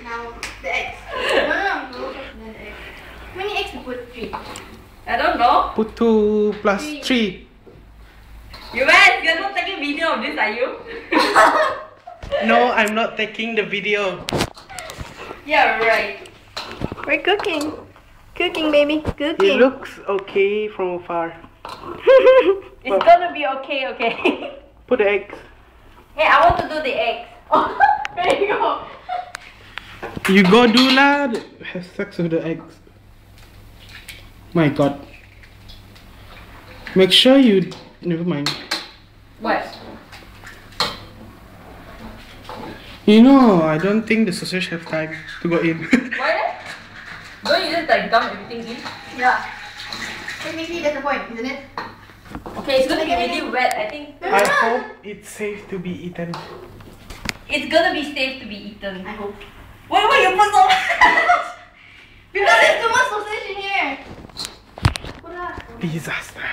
Now the eggs. No. Then eggs. How many eggs we put? 3. I don't know. Put 2 plus 3. You guys, you're not taking video of this, are you? No, I'm not taking the video. Yeah, right. We're cooking. Cooking, baby. Cooking. It looks okay from afar. It's gonna be okay, okay? Put the eggs. Hey, I want to do the eggs. There you go. You go do lah. Have sex with the eggs. My God. Make sure you. Never mind. What? You know, I don't think the sausage have time to go in. Why not? Don't you just like dump everything in? Yeah. Technically, that's the point, isn't it? Okay, it's gonna be really wet, I think. I hope it's safe to be eaten. It's gonna be safe to be eaten. I hope. Why you put so much? Because there's too much sausage in here. Disaster.